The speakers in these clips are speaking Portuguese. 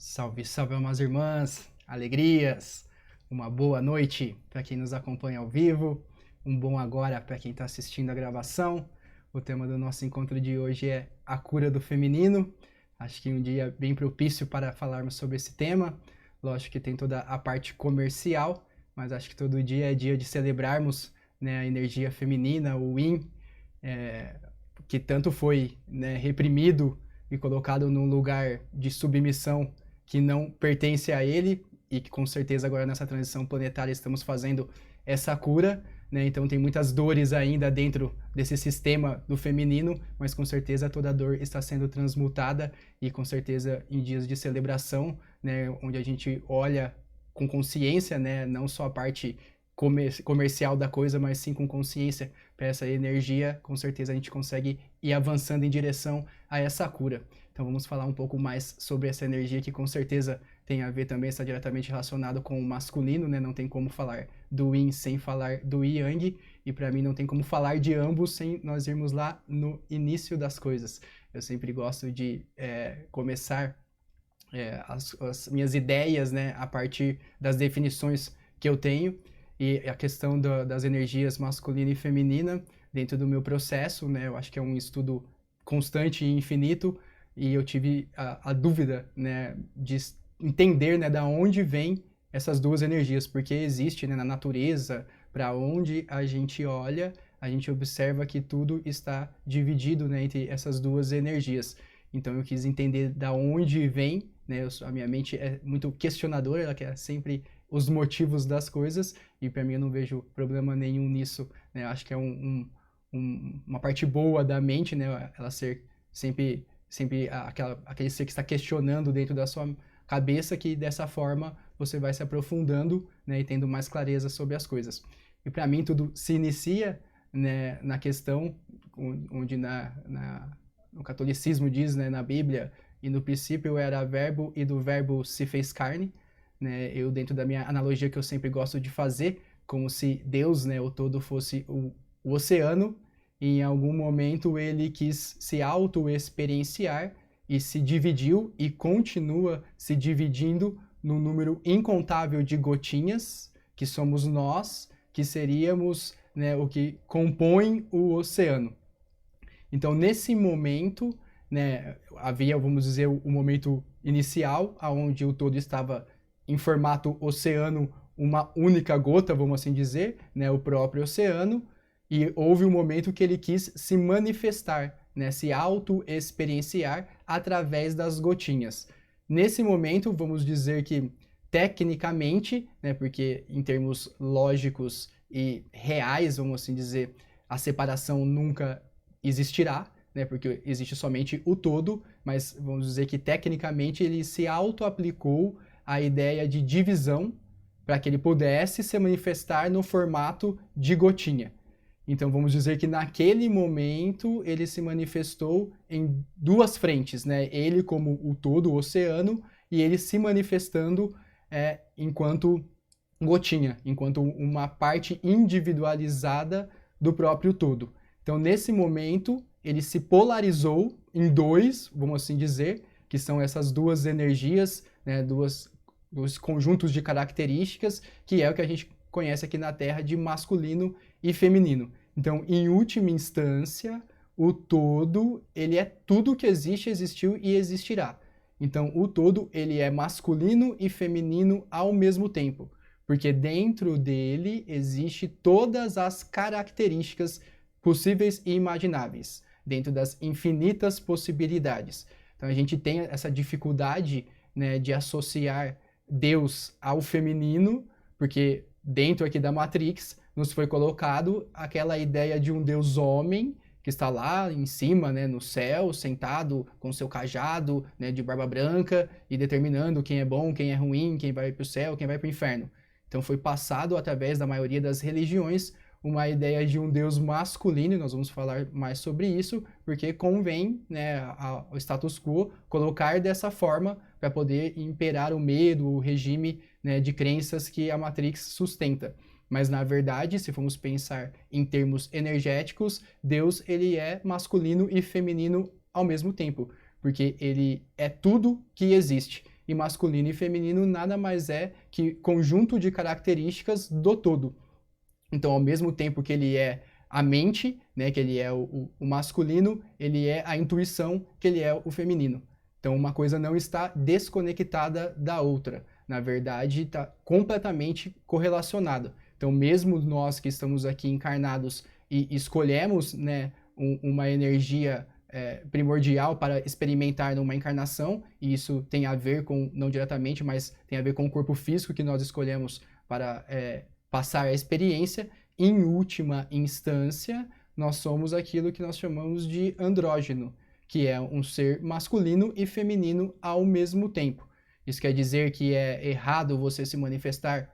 Salve, salve, almas irmãs, alegrias, uma boa noite para quem nos acompanha ao vivo, um bom agora para quem está assistindo a gravação. O tema do nosso encontro de hoje é a cura do feminino. Acho que um dia bem propício para falarmos sobre esse tema. Lógico que tem toda a parte comercial, mas acho que todo dia é dia de celebrarmos, né, a energia feminina, o Yin, que tanto foi, né, reprimido e colocado num lugar de submissão que não pertence a ele, e que com certeza agora nessa transição planetária estamos fazendo essa cura, né? Então tem muitas dores ainda dentro desse sistema do feminino, mas com certeza toda dor está sendo transmutada e com certeza em dias de celebração, né, onde a gente olha com consciência, né, não só a parte comercial da coisa, mas sim com consciência para essa energia, com certeza a gente consegue ir avançando em direção a essa cura. Então vamos falar um pouco mais sobre essa energia que com certeza tem a ver também, está diretamente relacionado com o masculino, né? Não tem como falar do Yin sem falar do Yang, e para mim não tem como falar de ambos sem nós irmos lá no início das coisas. Eu sempre gosto de começar as minhas ideias, né, a partir das definições que eu tenho, e a questão das energias masculina e feminina dentro do meu processo, né? Eu acho que é um estudo constante e infinito, e eu tive a dúvida, né, de entender, né, da onde vem essas duas energias, porque existe, né, na natureza, para onde a gente olha, a gente observa que tudo está dividido, né, entre essas duas energias. Então eu quis entender da onde vem, né, a minha mente é muito questionadora, ela quer sempre os motivos das coisas, e para mim eu não vejo problema nenhum nisso, né? Acho que é uma parte boa da mente, né, ela ser sempre aquele ser que está questionando dentro da sua cabeça, que dessa forma você vai se aprofundando, né, e tendo mais clareza sobre as coisas. E para mim tudo se inicia, né, na questão onde no catolicismo diz, né, na Bíblia, e no princípio era verbo e do verbo se fez carne, né? Eu, dentro da minha analogia que eu sempre gosto de fazer, como se Deus, né, o todo, fosse o oceano, e em algum momento ele quis se auto-experienciar e se dividiu e continua se dividindo num número incontável de gotinhas, que somos nós, que seríamos, né, o que compõe o oceano. Então, nesse momento, né, havia, vamos dizer, o momento inicial, onde o todo estava em formato oceano, uma única gota, vamos assim dizer, né, o próprio oceano, e houve um momento que ele quis se manifestar, né, se auto-experienciar através das gotinhas. Nesse momento, vamos dizer que, tecnicamente, né, porque em termos lógicos e reais, vamos assim dizer, a separação nunca existirá, né, porque existe somente o todo, mas vamos dizer que tecnicamente ele se auto-aplicou a ideia de divisão para que ele pudesse se manifestar no formato de gotinha. Então vamos dizer que naquele momento ele se manifestou em duas frentes, né? Ele como o todo, o oceano, e ele se manifestando enquanto gotinha, enquanto uma parte individualizada do próprio todo. Então nesse momento ele se polarizou em dois, vamos assim dizer, que são essas duas energias, né, dos conjuntos de características, que é o que a gente conhece aqui na Terra de masculino e feminino. Então, em última instância, o todo, ele é tudo que existe, existiu e existirá. Então, o todo, ele é masculino e feminino ao mesmo tempo, porque dentro dele existe todas as características possíveis e imagináveis, dentro das infinitas possibilidades. Então, a gente tem essa dificuldade, né, de associar Deus ao feminino, porque dentro aqui da Matrix nos foi colocado aquela ideia de um Deus homem que está lá em cima, né, no céu, sentado com seu cajado, né, de barba branca, e determinando quem é bom, quem é ruim, quem vai para o céu, quem vai para o inferno. Então foi passado através da maioria das religiões uma ideia de um Deus masculino, e nós vamos falar mais sobre isso, porque convém, né, ao status quo colocar dessa forma para poder imperar o medo, o regime, né, de crenças que a Matrix sustenta. Mas na verdade, se formos pensar em termos energéticos, Deus ele é masculino e feminino ao mesmo tempo, porque ele é tudo que existe. e masculino e feminino nada mais é que conjunto de características do todo. Então, ao mesmo tempo que ele é a mente, né, que ele é o masculino, ele é a intuição, que ele é o feminino. Então, uma coisa não está desconectada da outra. Na verdade, está completamente correlacionada. Então, mesmo nós que estamos aqui encarnados e escolhemos, né, uma energia primordial para experimentar numa encarnação, e isso tem a ver com, não diretamente, mas tem a ver com o corpo físico que nós escolhemos para passar a experiência. Em última instância, nós somos aquilo que nós chamamos de andrógeno, que é um ser masculino e feminino ao mesmo tempo. Isso quer dizer que é errado você se manifestar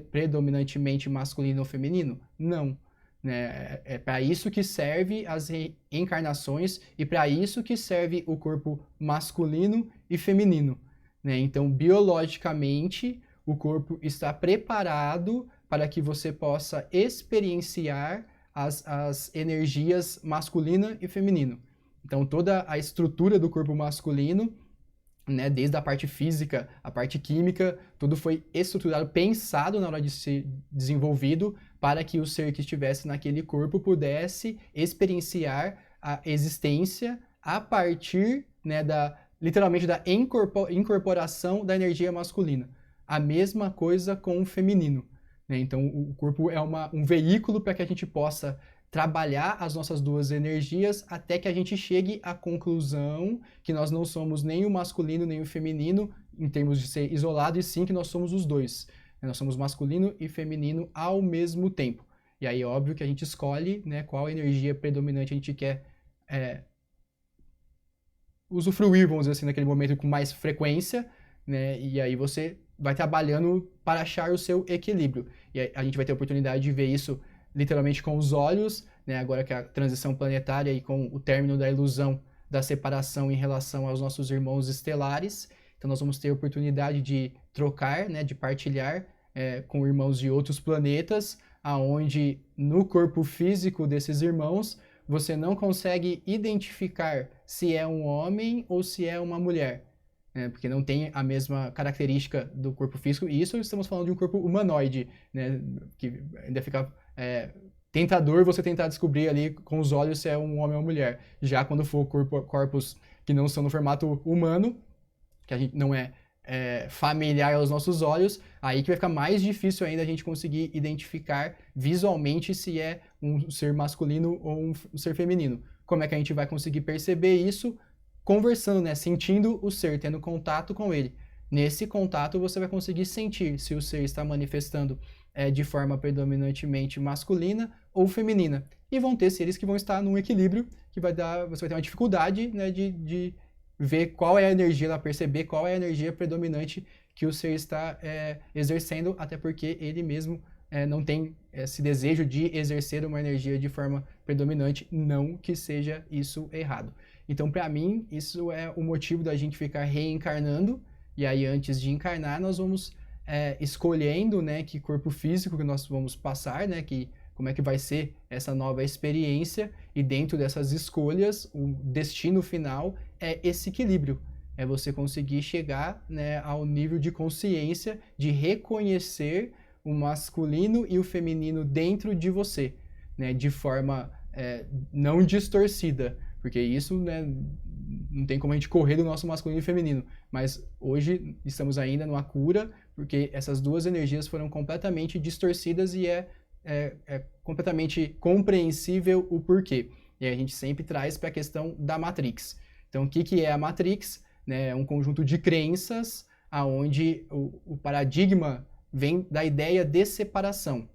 predominantemente masculino ou feminino? Não. Né? É para isso que serve as reencarnações e para isso que serve o corpo masculino e feminino. Né? Então, biologicamente, o corpo está preparado para que você possa experienciar as energias masculina e feminino. Então, toda a estrutura do corpo masculino, né, desde a parte física, a parte química, tudo foi estruturado, pensado na hora de ser desenvolvido para que o ser que estivesse naquele corpo pudesse experienciar a existência a partir, né, literalmente da incorporação da energia masculina. A mesma coisa com o feminino. Né? Então, o corpo é um veículo para que a gente possa trabalhar as nossas duas energias até que a gente chegue à conclusão que nós não somos nem o masculino nem o feminino em termos de ser isolado, e sim que nós somos os dois. Nós somos masculino e feminino ao mesmo tempo. E aí, óbvio que a gente escolhe, né, qual energia predominante a gente quer usufruir, vamos dizer assim, naquele momento com mais frequência, né, e aí você vai trabalhando para achar o seu equilíbrio. E a gente vai ter a oportunidade de ver isso literalmente com os olhos, né, agora que a transição planetária e com o término da ilusão da separação em relação aos nossos irmãos estelares. Então nós vamos ter a oportunidade de trocar, né, de partilhar com irmãos de outros planetas, aonde no corpo físico desses irmãos você não consegue identificar se é um homem ou se é uma mulher. Porque não tem a mesma característica do corpo físico, e isso estamos falando de um corpo humanoide, né, que ainda fica tentador você tentar descobrir ali com os olhos se é um homem ou uma mulher. Já quando for corpos que não são no formato humano, que a gente não é familiar aos nossos olhos, aí que vai ficar mais difícil ainda a gente conseguir identificar visualmente se é um ser masculino ou um ser feminino. Como é que a gente vai conseguir perceber isso? Conversando, né? Sentindo o ser, tendo contato com ele. Nesse contato você vai conseguir sentir se o ser está manifestando de forma predominantemente masculina ou feminina. E vão ter seres que vão estar num equilíbrio, que você vai ter uma dificuldade, né, de ver qual é a energia, perceber qual é a energia predominante que o ser está exercendo, até porque ele mesmo não tem esse desejo de exercer uma energia de forma predominante, não que seja isso errado. Então, para mim, isso é o motivo da gente ficar reencarnando, e aí antes de encarnar nós vamos escolhendo, né, que corpo físico que nós vamos passar, né, como é que vai ser essa nova experiência, e dentro dessas escolhas, o destino final é esse equilíbrio. É você conseguir chegar, né, ao nível de consciência de reconhecer o masculino e o feminino dentro de você, né, de forma não distorcida, porque isso, né, não tem como a gente correr do nosso masculino e feminino, mas hoje estamos ainda numa cura, porque essas duas energias foram completamente distorcidas e é completamente compreensível o porquê. E a gente sempre traz para a questão da Matrix. Então, o que é a Matrix? Né, é um conjunto de crenças onde o paradigma vem da ideia de separação.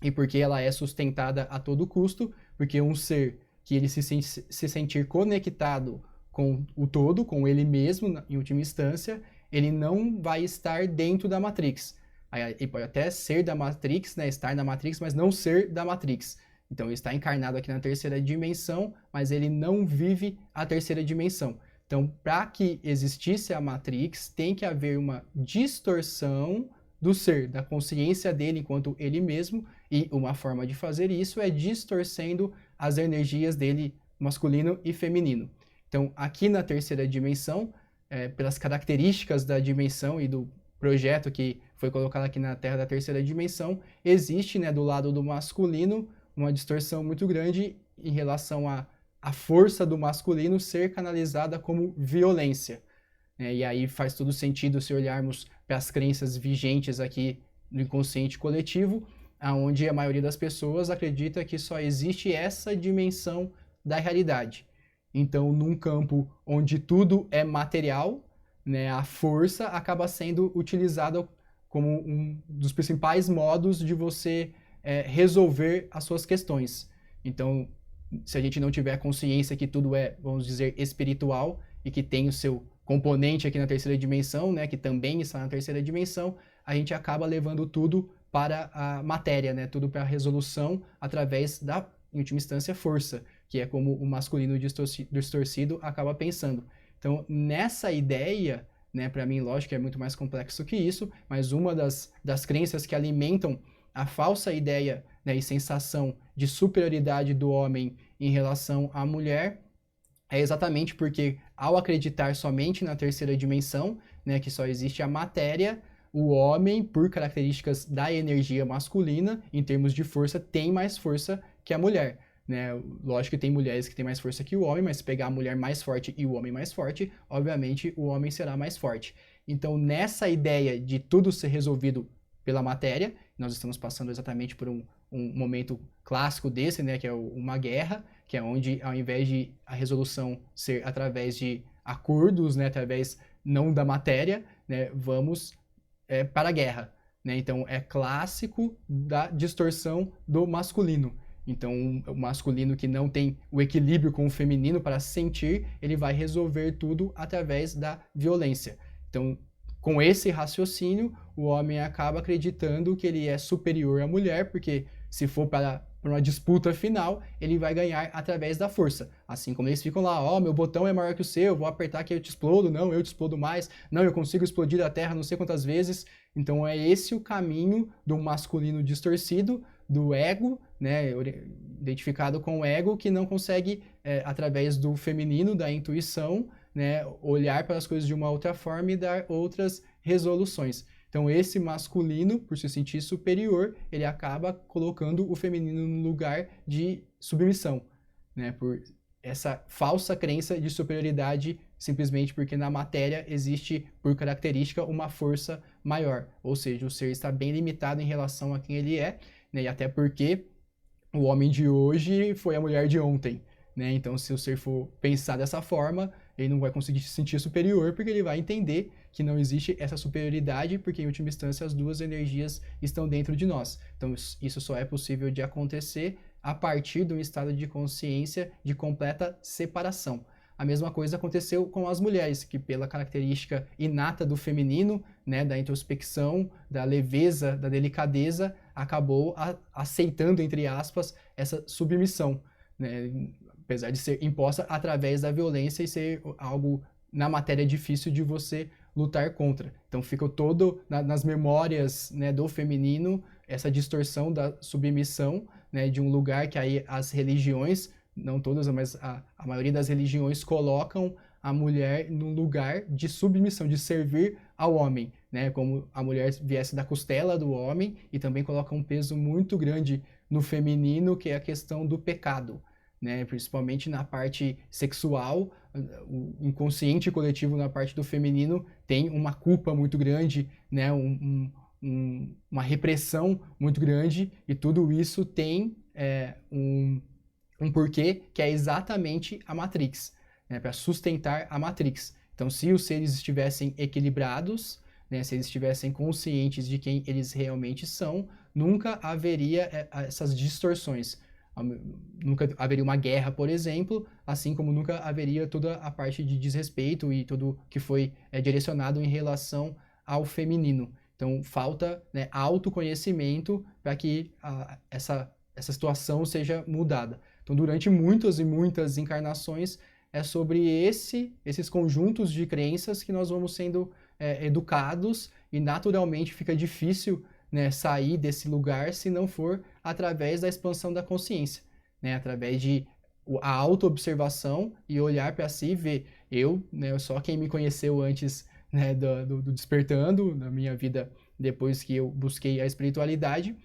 E porque ela é sustentada a todo custo, porque um ser que ele se sentir conectado com o todo, com ele mesmo, em última instância, ele não vai estar dentro da Matrix. Ele pode até ser da Matrix, né, estar na Matrix, mas não ser da Matrix. Então ele está encarnado aqui na terceira dimensão, mas ele não vive a terceira dimensão. Então, para que existisse a Matrix, tem que haver uma distorção do ser, da consciência dele enquanto ele mesmo, e uma forma de fazer isso é distorcendo as energias dele, masculino e feminino. Então, aqui na terceira dimensão, pelas características da dimensão e do projeto que foi colocado aqui na Terra da terceira dimensão, existe, né, do lado do masculino uma distorção muito grande em relação à força do masculino ser canalizada como violência. E aí faz todo sentido se olharmos para as crenças vigentes aqui no inconsciente coletivo, aonde a maioria das pessoas acredita que só existe essa dimensão da realidade. Então, num campo onde tudo é material, né, a força acaba sendo utilizada como um dos principais modos de você resolver as suas questões. Então, se a gente não tiver consciência que tudo é, vamos dizer, espiritual e que tem o seu componente aqui na terceira dimensão, né, que também está na terceira dimensão, a gente acaba levando tudo para a matéria, né, tudo para a resolução através da, em última instância, força, que é como o masculino distorcido acaba pensando. Então, nessa ideia, né, para mim, lógico, é muito mais complexo que isso, mas uma das crenças que alimentam a falsa ideia, né, e sensação de superioridade do homem em relação à mulher é exatamente porque, ao acreditar somente na terceira dimensão, né, que só existe a matéria, o homem, por características da energia masculina, em termos de força, tem mais força que a mulher. Né? Lógico que tem mulheres que têm mais força que o homem, mas se pegar a mulher mais forte e o homem mais forte, obviamente o homem será mais forte. Então, nessa ideia de tudo ser resolvido pela matéria, nós estamos passando exatamente por um momento clássico desse, né, que é uma guerra, que é onde, ao invés de a resolução ser através de acordos, né, através não da matéria, né, vamos para a guerra. Né? Então, é clássico da distorção do masculino. Então, o masculino que não tem o equilíbrio com o feminino para sentir, ele vai resolver tudo através da violência. Então, com esse raciocínio, o homem acaba acreditando que ele é superior à mulher, porque se for para uma disputa final, ele vai ganhar através da força. Assim como eles ficam lá, ó, meu botão é maior que o seu, vou apertar que eu te explodo, não, eu te explodo mais, não, eu consigo explodir a Terra não sei quantas vezes. Então é esse o caminho do masculino distorcido, do ego, né, identificado com o ego, que não consegue, através do feminino, da intuição, né, olhar para as coisas de uma outra forma e dar outras resoluções. Então, esse masculino, por se sentir superior, ele acaba colocando o feminino no lugar de submissão, né, por essa falsa crença de superioridade, simplesmente porque na matéria existe, por característica, uma força maior. Ou seja, o ser está bem limitado em relação a quem ele é, né, e até porque o homem de hoje foi a mulher de ontem. Né? Então, se o ser for pensar dessa forma, ele não vai conseguir se sentir superior, porque ele vai entender que não existe essa superioridade, porque em última instância as duas energias estão dentro de nós. Então, isso só é possível de acontecer a partir de um estado de consciência de completa separação. A mesma coisa aconteceu com as mulheres, que pela característica inata do feminino, né, da introspecção, da leveza, da delicadeza, acabou aceitando, entre aspas, essa submissão, né, apesar de ser imposta através da violência e ser algo na matéria difícil de você lutar contra. Então fica todo nas memórias, né, do feminino, essa distorção da submissão, né, de um lugar que aí as religiões, não todas, mas a maioria das religiões colocam a mulher num lugar de submissão, de servir ao homem, né, como a mulher viesse da costela do homem, e também coloca um peso muito grande no feminino, que é a questão do pecado. Né, principalmente na parte sexual, o inconsciente coletivo na parte do feminino tem uma culpa muito grande, né, uma repressão muito grande, e tudo isso tem um porquê que é exatamente a Matrix, né, para sustentar a Matrix. Então, se os seres estivessem equilibrados, né, se eles estivessem conscientes de quem eles realmente são, nunca haveria essas distorções. Nunca haveria uma guerra, por exemplo, assim como nunca haveria toda a parte de desrespeito e tudo que foi direcionado em relação ao feminino. Então, falta, né, autoconhecimento para que essa situação seja mudada. Então, durante muitas e muitas encarnações, é sobre esses conjuntos de crenças que nós vamos sendo educados, e naturalmente fica difícil, né, sair desse lugar se não for através da expansão da consciência, né, através de a autoobservação e olhar para si e ver. Né, só quem me conheceu antes, né, do Despertando, da minha vida depois que eu busquei a espiritualidade,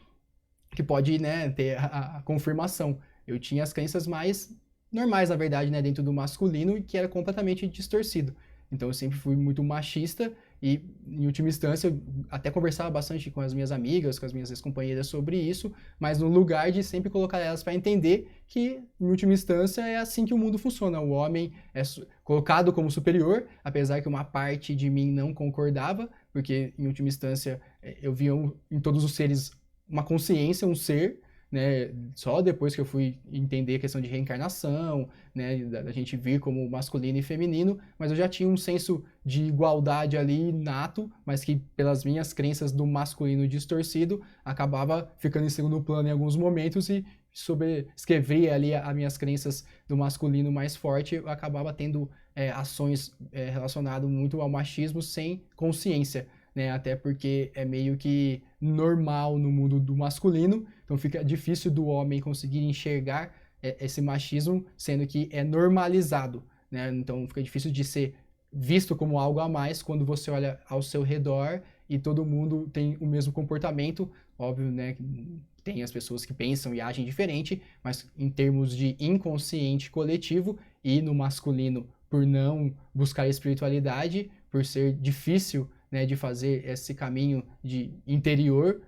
que pode, né, ter a confirmação. Eu tinha as crenças mais normais, na verdade, né, dentro do masculino, e que era completamente distorcido. Então eu sempre fui muito machista e, em última instância, eu até conversava bastante com as minhas amigas, com as minhas ex-companheiras sobre isso, mas no lugar de sempre colocar elas para entender que, em última instância, é assim que o mundo funciona. O homem é colocado como superior, apesar que uma parte de mim não concordava, porque, em última instância, eu via em todos os seres uma consciência, um ser, né? Só depois que eu fui entender a questão de reencarnação, né? Da gente vir como masculino e feminino, mas eu já tinha um senso de igualdade ali nato, mas que pelas minhas crenças do masculino distorcido, acabava ficando em segundo plano em alguns momentos e escrevia ali as minhas crenças do masculino mais forte, eu acabava tendo ações relacionadas muito ao machismo sem consciência. Né, até porque é meio que normal no mundo do masculino, então fica difícil do homem conseguir enxergar esse machismo, sendo que é normalizado, né? Então fica difícil de ser visto como algo a mais quando você olha ao seu redor e todo mundo tem o mesmo comportamento. Óbvio, né? Tem as pessoas que pensam e agem diferente, mas em termos de inconsciente coletivo e no masculino, por não buscar espiritualidade, por ser difícil, né, de fazer esse caminho de interior,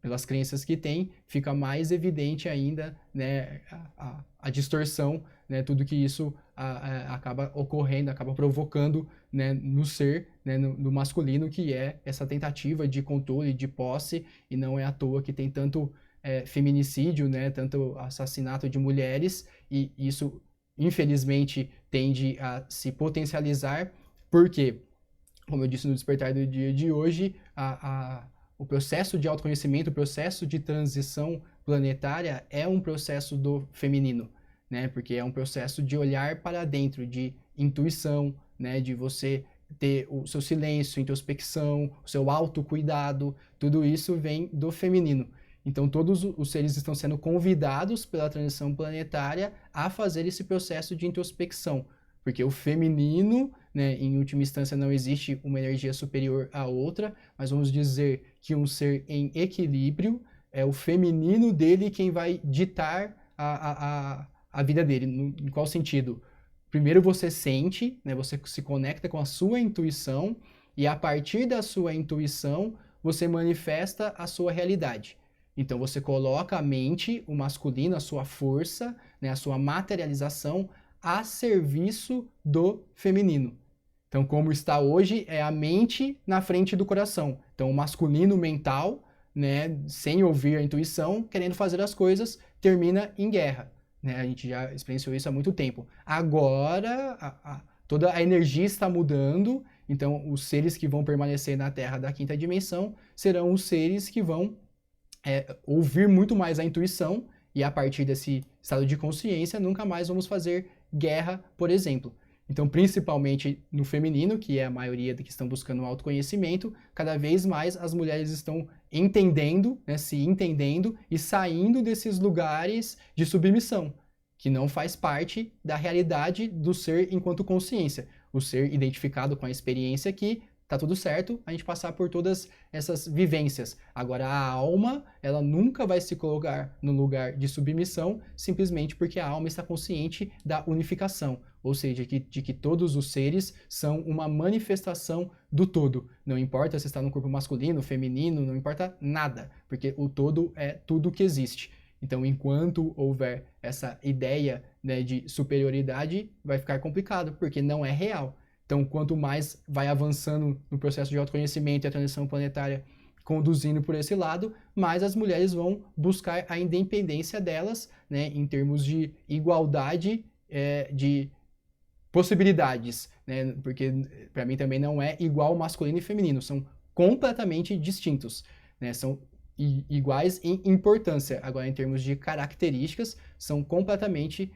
pelas crenças que tem, fica mais evidente ainda, né, a distorção, né, tudo que isso acaba ocorrendo, acaba provocando, né, no ser, né, no masculino, que é essa tentativa de controle, de posse, e não é à toa que tem tanto feminicídio, né, tanto assassinato de mulheres, e isso, infelizmente, tende a se potencializar, porque como eu disse no Despertar do Dia de hoje, o processo de autoconhecimento, o processo de transição planetária é um processo do feminino, né? Porque é um processo de olhar para dentro, de intuição, né? De você ter o seu silêncio, introspecção, o seu autocuidado, tudo isso vem do feminino. Então todos os seres estão sendo convidados pela transição planetária a fazer esse processo de introspecção, porque o feminino, né, em última instância, não existe uma energia superior à outra, mas vamos dizer que um ser em equilíbrio é o feminino dele quem vai ditar a vida dele. Em qual sentido? Primeiro você sente, né, você se conecta com a sua intuição e a partir da sua intuição você manifesta a sua realidade. Então você coloca a mente, o masculino, a sua força, né, a sua materialização a serviço do feminino. Então, como está hoje, é a mente na frente do coração. Então, o masculino mental, né, sem ouvir a intuição, querendo fazer as coisas, termina em guerra. Né? A gente já experienciou isso há muito tempo. Agora, toda a energia está mudando, então os seres que vão permanecer na Terra da quinta dimensão serão os seres que vão ouvir muito mais a intuição, e a partir desse estado de consciência, nunca mais vamos fazer guerra, por exemplo. Então, principalmente no feminino, que é a maioria que estão buscando o autoconhecimento, cada vez mais as mulheres estão entendendo, né, se entendendo e saindo desses lugares de submissão, que não faz parte da realidade do ser enquanto consciência. O ser identificado com a experiência que tá tudo certo a gente passar por todas essas vivências. Agora, a alma, ela nunca vai se colocar no lugar de submissão, simplesmente porque a alma está consciente da unificação, ou seja, de que todos os seres são uma manifestação do todo. Não importa se está no corpo masculino, feminino, não importa nada, porque o todo é tudo que existe. Então, enquanto houver essa ideia, né, de superioridade, vai ficar complicado, porque não é real. Então, quanto mais vai avançando no processo de autoconhecimento e a transição planetária conduzindo por esse lado, mais as mulheres vão buscar a independência delas, né, em termos de igualdade de possibilidades, né, porque para mim também não é igual masculino e feminino, são completamente distintos, né, são iguais em importância, agora em termos de características, são completamente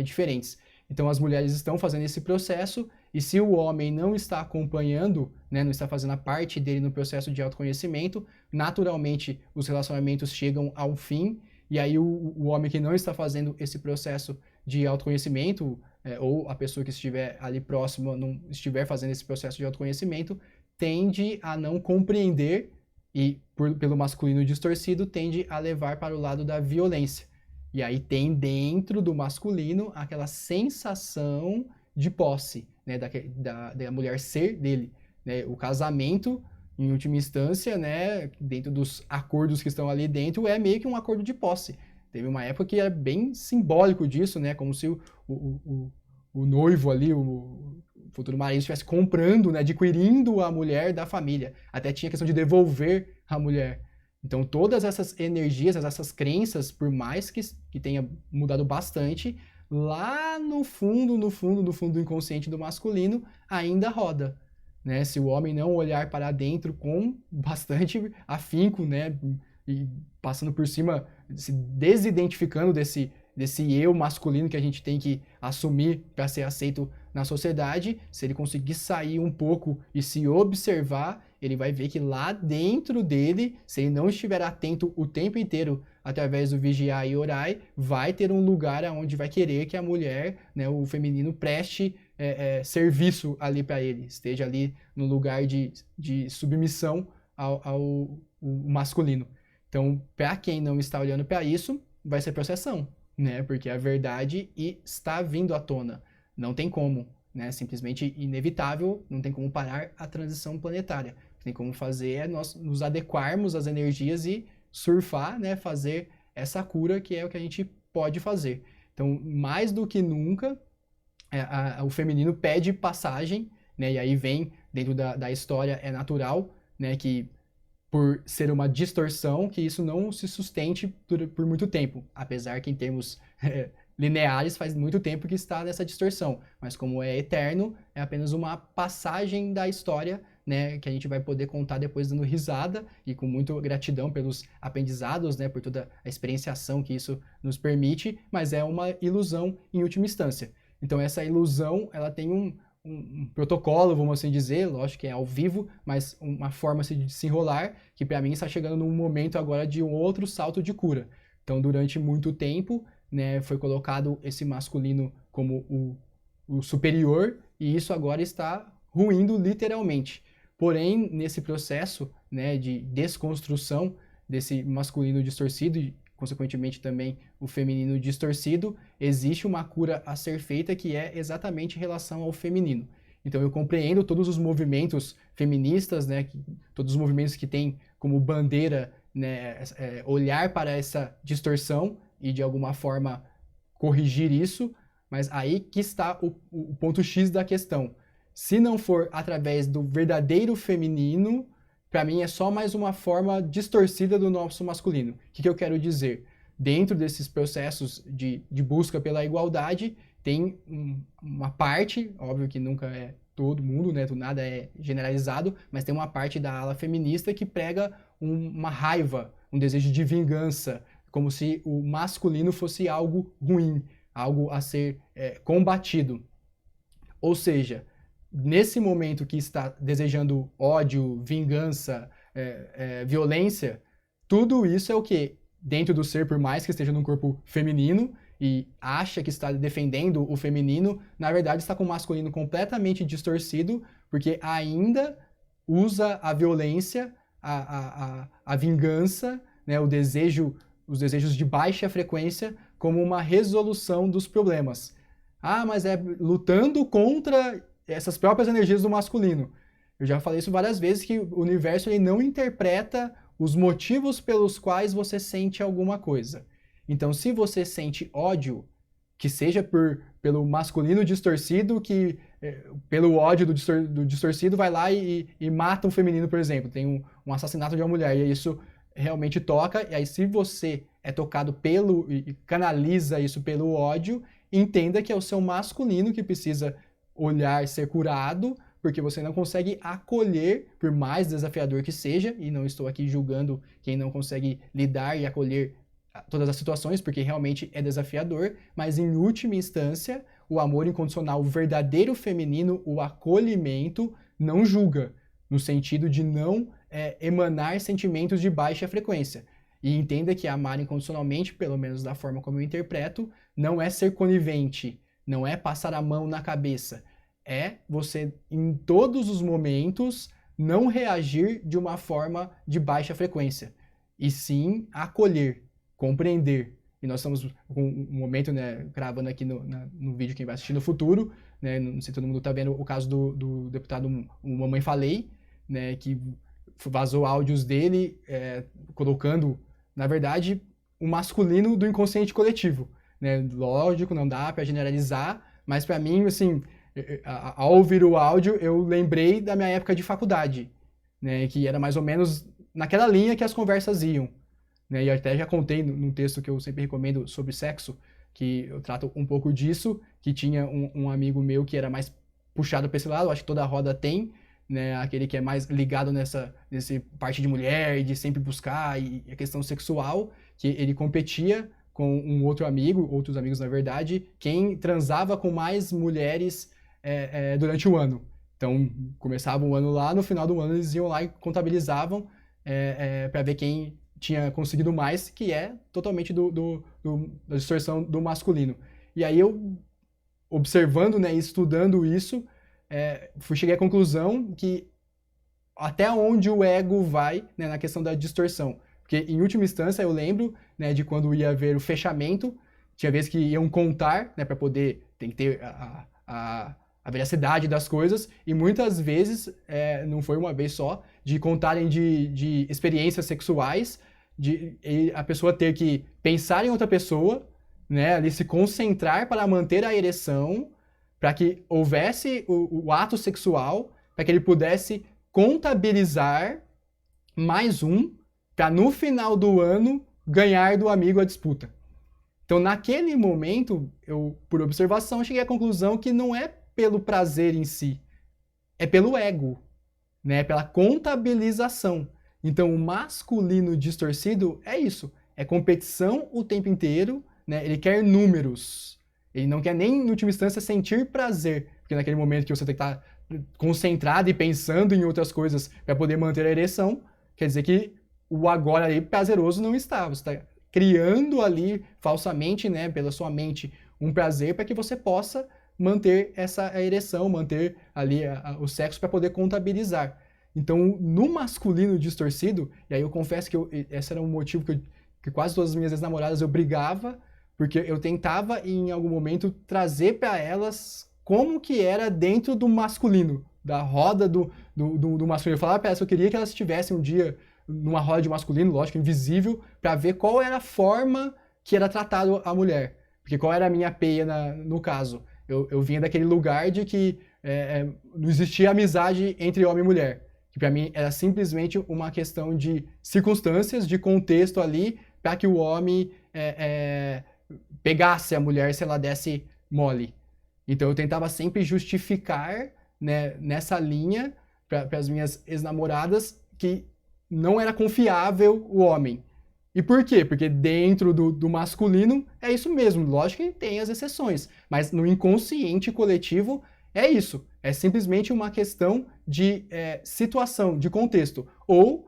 diferentes. Então as mulheres estão fazendo esse processo, e se o homem não está acompanhando, né, não está fazendo a parte dele no processo de autoconhecimento, naturalmente os relacionamentos chegam ao fim, e aí o homem que não está fazendo esse processo de autoconhecimento, ou a pessoa que estiver ali próxima não estiver fazendo esse processo de autoconhecimento, tende a não compreender e, pelo masculino distorcido, tende a levar para o lado da violência. E aí tem dentro do masculino aquela sensação de posse, né, da mulher ser dele, né? O casamento, em última instância, né, dentro dos acordos que estão ali dentro, é meio que um acordo de posse. Teve uma época que era bem simbólico disso, né, como se o noivo ali, o futuro marido, estivesse comprando, né, adquirindo a mulher da família. Até tinha a questão de devolver a mulher. Então, todas essas energias, essas crenças, por mais que tenha mudado bastante, lá no fundo do inconsciente do masculino, ainda roda, né? Se o homem não olhar para dentro com bastante afinco, né, e passando por cima, se desidentificando desse eu masculino que a gente tem que assumir para ser aceito na sociedade, se ele conseguir sair um pouco e se observar, ele vai ver que lá dentro dele, se ele não estiver atento o tempo inteiro através do vigiar e orar, vai ter um lugar onde vai querer que a mulher, né, o feminino, preste serviço ali para ele, esteja ali no lugar de submissão ao masculino. Então, para quem não está olhando para isso, vai ser processão, né? Porque a verdade está vindo à tona. Não tem como, né? Simplesmente inevitável, não tem como parar a transição planetária. O que tem como fazer é nós nos adequarmos às energias e surfar, né? Fazer essa cura, que é o que a gente pode fazer. Então, mais do que nunca, o feminino pede passagem, né? E aí vem, dentro da história, é natural, né? Que por ser uma distorção, que isso não se sustente por muito tempo, apesar que em termos lineares faz muito tempo que está nessa distorção, mas como é eterno, é apenas uma passagem da história, né, que a gente vai poder contar depois dando risada e com muita gratidão pelos aprendizados, né, por toda a experienciação que isso nos permite, mas é uma ilusão em última instância. Então essa ilusão, ela tem um protocolo, vamos assim dizer, lógico que é ao vivo, mas uma forma de se enrolar, que para mim está chegando num momento agora de um outro salto de cura. Então, durante muito tempo, né, foi colocado esse masculino como o superior, e isso agora está ruindo literalmente. Porém, nesse processo, né, de desconstrução desse masculino distorcido, e consequentemente também o feminino distorcido, existe uma cura a ser feita que é exatamente em relação ao feminino. Então eu compreendo todos os movimentos feministas, né, todos os movimentos que têm como bandeira, né, olhar para essa distorção e de alguma forma corrigir isso, mas aí que está o ponto X da questão. Se não for através do verdadeiro feminino, para mim é só mais uma forma distorcida do nosso masculino. O que eu quero dizer? Dentro desses processos de busca pela igualdade, tem uma parte, óbvio que nunca é todo mundo, né? Nada é generalizado, mas tem uma parte da ala feminista que prega uma raiva, um desejo de vingança, como se o masculino fosse algo ruim, algo a ser combatido. Ou seja, nesse momento que está desejando ódio, vingança, violência, tudo isso é o que? Dentro do ser, por mais que esteja num corpo feminino e acha que está defendendo o feminino, na verdade está com o masculino completamente distorcido, porque ainda usa a violência, a vingança, né, os desejos de baixa frequência como uma resolução dos problemas. Ah, mas é lutando contra essas próprias energias do masculino. Eu já falei isso várias vezes, que o universo ele não interpreta os motivos pelos quais você sente alguma coisa. Então, se você sente ódio, que seja pelo masculino distorcido, que pelo ódio do distorcido vai lá e mata um feminino, por exemplo. Tem um assassinato de uma mulher, e isso realmente toca, e aí se você é tocado e canaliza isso pelo ódio, entenda que é o seu masculino que precisa olhar, ser curado, porque você não consegue acolher, por mais desafiador que seja, e não estou aqui julgando quem não consegue lidar e acolher todas as situações, porque realmente é desafiador, mas em última instância, o amor incondicional, o verdadeiro feminino, o acolhimento, não julga, no sentido de não emanar sentimentos de baixa frequência. E entenda que amar incondicionalmente, pelo menos da forma como eu interpreto, não é ser conivente, não é passar a mão na cabeça. É você, em todos os momentos, não reagir de uma forma de baixa frequência, e sim acolher, compreender. E nós estamos com um momento, né, gravando aqui no vídeo, quem vai assistir no futuro, né, não sei se todo mundo está vendo o caso do deputado Mamãe Falei, né, que vazou áudios dele colocando, na verdade, o masculino do inconsciente coletivo. Né? Lógico, não dá para generalizar, mas para mim, assim, ao ouvir o áudio, eu lembrei da minha época de faculdade, né, que era mais ou menos naquela linha que as conversas iam. Né? E eu até já contei num texto que eu sempre recomendo sobre sexo, que eu trato um pouco disso, que tinha um amigo meu que era mais puxado para esse lado, acho que toda roda tem, né, aquele que é mais ligado nessa parte de mulher e de sempre buscar e a questão sexual, que ele competia com um outro amigo, outros amigos na verdade, quem transava com mais mulheres durante o ano. Então, começava o ano lá, no final do ano eles iam lá e contabilizavam para ver quem tinha conseguido mais, que é totalmente da distorção do masculino. E aí eu, observando, né, e estudando isso, cheguei à conclusão que até onde o ego vai, né, na questão da distorção. Porque, em última instância, eu lembro, né, de quando ia ver o fechamento, tinha vezes que iam contar, né, para poder, tem que ter a veracidade das coisas, e muitas vezes, não foi uma vez só, de contarem de experiências sexuais, de a pessoa ter que pensar em outra pessoa, né, ali se concentrar para manter a ereção, para que houvesse o ato sexual, para que ele pudesse contabilizar mais um, para no final do ano ganhar do amigo a disputa. Então, naquele momento, eu, por observação, cheguei à conclusão que não é pelo prazer em si, é pelo ego, né? Pela contabilização. Então, o masculino distorcido é isso, é competição o tempo inteiro, né? Ele quer números, ele não quer nem, em última instância, sentir prazer, porque naquele momento que você tem que estar concentrado e pensando em outras coisas para poder manter a ereção, quer dizer que o agora ali prazeroso não está, você está criando ali falsamente, né, pela sua mente, um prazer para que você possa manter essa ereção, manter ali o sexo para poder contabilizar. Então, no masculino distorcido, e aí eu confesso que esse era um motivo que quase todas as minhas ex-namoradas eu brigava, porque eu tentava em algum momento trazer para elas como que era dentro do masculino, da roda do masculino. Eu falava para elas que eu queria que elas estivessem um dia numa roda de masculino, lógico, invisível, para ver qual era a forma que era tratado a mulher. Porque qual era a minha peia no caso? Eu vinha daquele lugar de que não existia amizade entre homem e mulher. Que para mim era simplesmente uma questão de circunstâncias, de contexto ali, para que o homem pegasse a mulher se ela desse mole. Então eu tentava sempre justificar, né, nessa linha para as minhas ex-namoradas que não era confiável o homem. E por quê? Porque dentro do masculino é isso mesmo. Lógico que tem as exceções, mas no inconsciente coletivo é isso. É simplesmente uma questão de situação, de contexto. Ou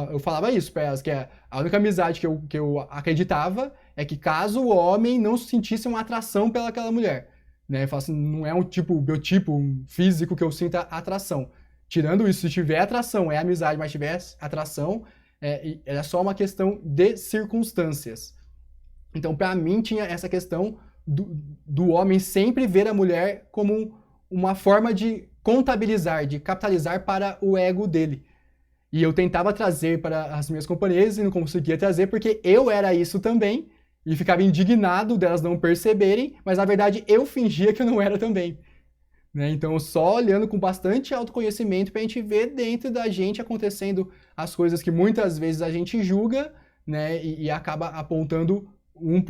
eu falava isso para elas, que a única amizade que eu acreditava é que caso o homem não sentisse uma atração pelaquela mulher. Né? Eu falo assim, não é um biotipo físico que eu sinta atração. Tirando isso, se tiver atração, é amizade, mas tiver atração, é só uma questão de circunstâncias. Então, para mim, tinha essa questão do homem sempre ver a mulher como uma forma de contabilizar, de capitalizar para o ego dele. E eu tentava trazer para as minhas companheiras e não conseguia trazer porque eu era isso também e ficava indignado delas não perceberem, mas na verdade eu fingia que eu não era também. Né? Então, só olhando com bastante autoconhecimento para a gente ver dentro da gente acontecendo as coisas que muitas vezes a gente julga, né? E acaba apontando um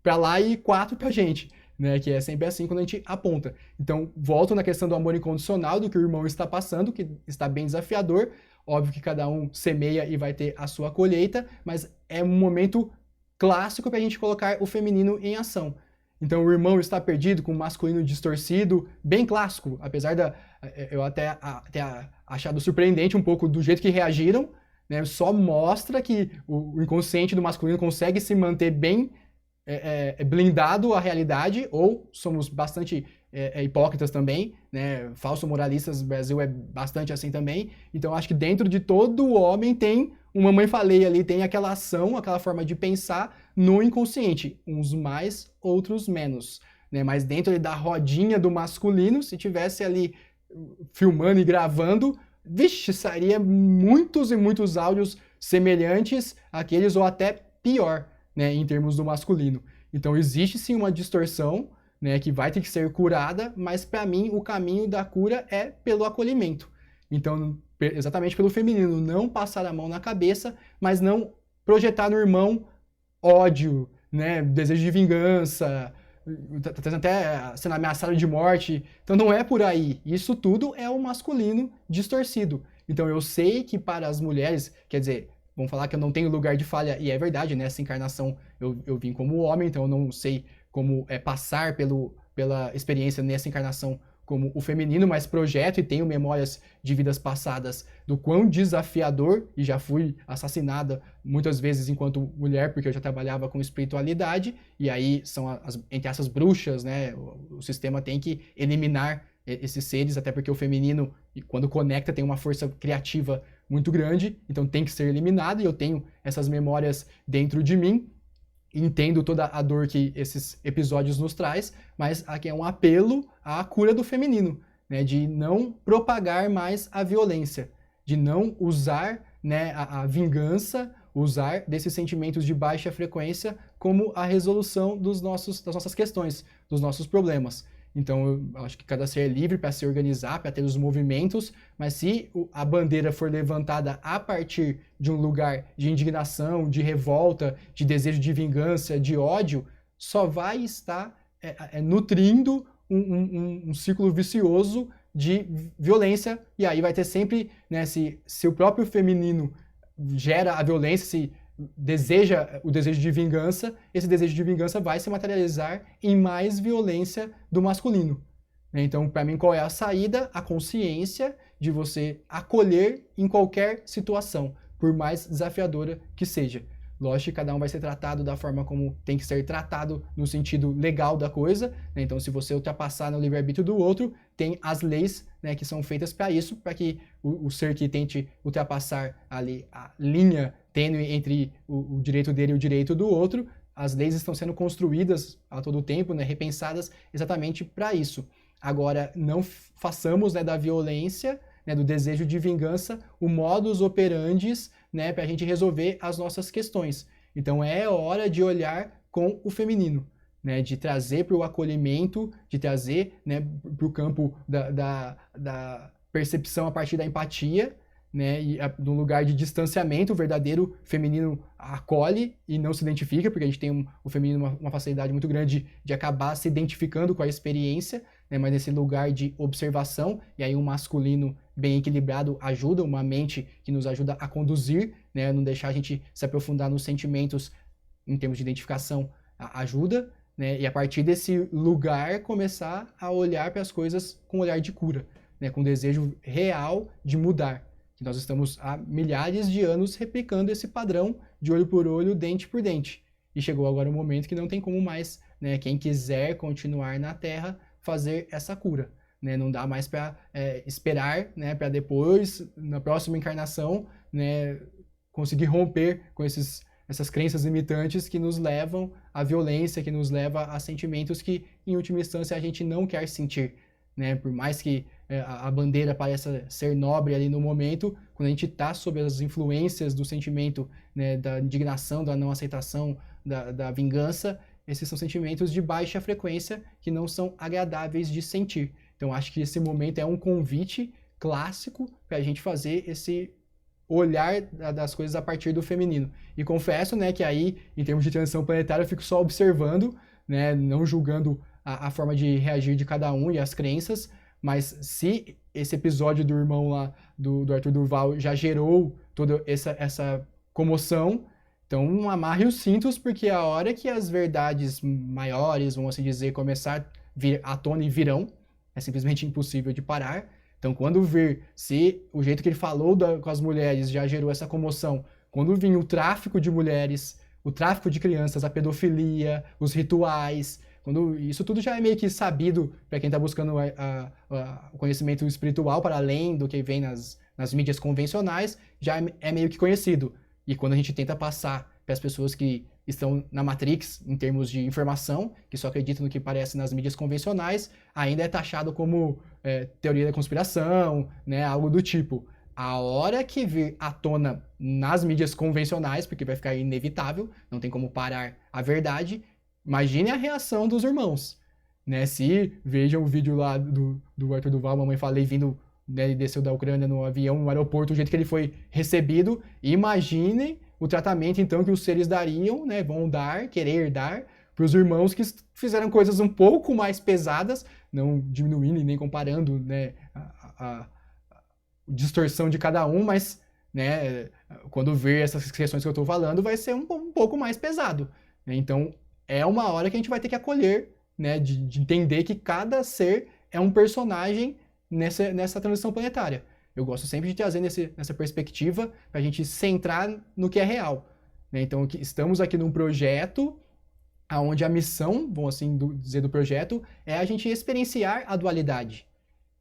para lá e 4 para a gente. Né? Que é sempre assim quando a gente aponta. Então, volto na questão do amor incondicional, do que o irmão está passando, que está bem desafiador. Óbvio que cada um semeia e vai ter a sua colheita, mas é um momento clássico para a gente colocar o feminino em ação. Então, o irmão está perdido com o masculino distorcido, bem clássico, apesar eu até achado surpreendente um pouco do jeito que reagiram, né, só mostra que o inconsciente do masculino consegue se manter bem blindado à realidade, ou somos bastante hipócritas também, né, falso moralistas, o Brasil é bastante assim também. Então acho que dentro de todo homem tem uma mãe falei ali, tem aquela ação, aquela forma de pensar no inconsciente, uns mais, outros menos, né, mas dentro da rodinha do masculino, se tivesse ali filmando e gravando, vixe, sairia muitos e muitos áudios semelhantes àqueles ou até pior, né, em termos do masculino. Então existe sim uma distorção, né, que vai ter que ser curada, mas para mim o caminho da cura é pelo acolhimento. Então, exatamente pelo feminino, não passar a mão na cabeça, mas não projetar no irmão ódio, né, desejo de vingança, até sendo ameaçado de morte. Então não é por aí. Isso tudo é o masculino distorcido. Então eu sei que para as mulheres, quer dizer, vão falar que eu não tenho lugar de falha, e é verdade, nessa encarnação eu vim como homem, então eu não sei como passar pela experiência nessa encarnação como o feminino, mas projeto e tenho memórias de vidas passadas do quão desafiador, e já fui assassinada muitas vezes enquanto mulher, porque eu já trabalhava com espiritualidade, e aí são entre essas bruxas, né? O sistema tem que eliminar esses seres, até porque o feminino, quando conecta, tem uma força criativa muito grande, então tem que ser eliminado, e eu tenho essas memórias dentro de mim, entendo toda a dor que esses episódios nos traz, mas aqui é um apelo à cura do feminino, né, de não propagar mais a violência, de não usar, né, a vingança, usar desses sentimentos de baixa frequência como a resolução das nossas questões, dos nossos problemas. Então, eu acho que cada ser é livre para se organizar, para ter os movimentos, mas se a bandeira for levantada a partir de um lugar de indignação, de revolta, de desejo de vingança, de ódio, só vai estar nutrindo um círculo vicioso de violência, e aí vai ter sempre, né, se o próprio feminino gera a violência, se deseja o desejo de vingança, esse desejo de vingança vai se materializar em mais violência do masculino. Então, para mim, qual é a saída? A consciência de você acolher em qualquer situação, por mais desafiadora que seja. Lógico que cada um vai ser tratado da forma como tem que ser tratado no sentido legal da coisa, né? Então, se você ultrapassar no livre-arbítrio do outro, tem as leis, né, que são feitas para isso, para que o ser que tente ultrapassar ali a linha tênue entre o direito dele e o direito do outro, as leis estão sendo construídas a todo tempo, né, repensadas exatamente para isso. Agora, não façamos, né, da violência, né, do desejo de vingança, o modus operandi, né, para a gente resolver as nossas questões. Então é hora de olhar com o feminino, né, de trazer para o acolhimento, de trazer, né, para o campo da percepção a partir da empatia, né, e num lugar de distanciamento. O verdadeiro feminino acolhe e não se identifica, porque a gente tem o feminino uma facilidade muito grande de acabar se identificando com a experiência, né, mas nesse lugar de observação, e aí um masculino bem equilibrado ajuda, uma mente que nos ajuda a conduzir, né, não deixar a gente se aprofundar nos sentimentos em termos de identificação, ajuda, né, e a partir desse lugar começar a olhar para as coisas com um olhar de cura, né, com desejo real de mudar. Que nós estamos há milhares de anos replicando esse padrão de olho por olho, dente por dente. E chegou agora o momento que não tem como mais, né, quem quiser continuar na Terra, fazer essa cura. Né? Não dá mais para esperar, né, para depois, na próxima encarnação, né, conseguir romper com essas crenças limitantes que nos levam à violência, que nos leva a sentimentos que, em última instância, a gente não quer sentir. Né? Por mais que a bandeira pareça ser nobre ali no momento, quando a gente está sob as influências do sentimento, né, da indignação, da não aceitação, da vingança, esses são sentimentos de baixa frequência que não são agradáveis de sentir. Então acho que esse momento é um convite clássico para a gente fazer esse olhar das coisas a partir do feminino. E confesso, né, que aí, em termos de transição planetária, eu fico só observando, né, não julgando a forma de reagir de cada um e as crenças, mas se esse episódio do irmão lá, do Arthur Durval, já gerou toda essa comoção, então amarre os cintos, porque a hora que as verdades maiores, vamos assim dizer, começar a vir à tona e virão, é simplesmente impossível de parar, Então, quando vir se o jeito que ele falou com as mulheres já gerou essa comoção, quando vir o tráfico de mulheres, o tráfico de crianças, a pedofilia, os rituais, quando isso tudo já é meio que sabido para quem está buscando o conhecimento espiritual para além do que vem nas mídias convencionais, já é meio que conhecido. E quando a gente tenta passar para as pessoas que estão na Matrix, em termos de informação, que só acreditam no que parece nas mídias convencionais, ainda é taxado como teoria da conspiração, né, algo do tipo. A hora que vir à tona nas mídias convencionais, porque vai ficar inevitável, não tem como parar a verdade, imagine a reação dos irmãos. Né? Se vejam o vídeo lá do Arthur Duval, mamãe falei, vindo, né, ele desceu da Ucrânia no avião, no aeroporto, o jeito que ele foi recebido, imaginem o tratamento, então, que os seres dariam, né, vão dar, querer dar, para os irmãos que fizeram coisas um pouco mais pesadas, não diminuindo e nem comparando, né, a distorção de cada um, mas, né, quando ver essas questões que eu estou falando, vai ser um pouco mais pesado. Né? Então, é uma hora que a gente vai ter que acolher, né, de entender que cada ser é um personagem nessa transição planetária. Eu gosto sempre de trazer nessa perspectiva para a gente centrar no que é real. Né? Então, estamos aqui num projeto onde a missão, vamos assim dizer, do projeto é a gente experienciar a dualidade.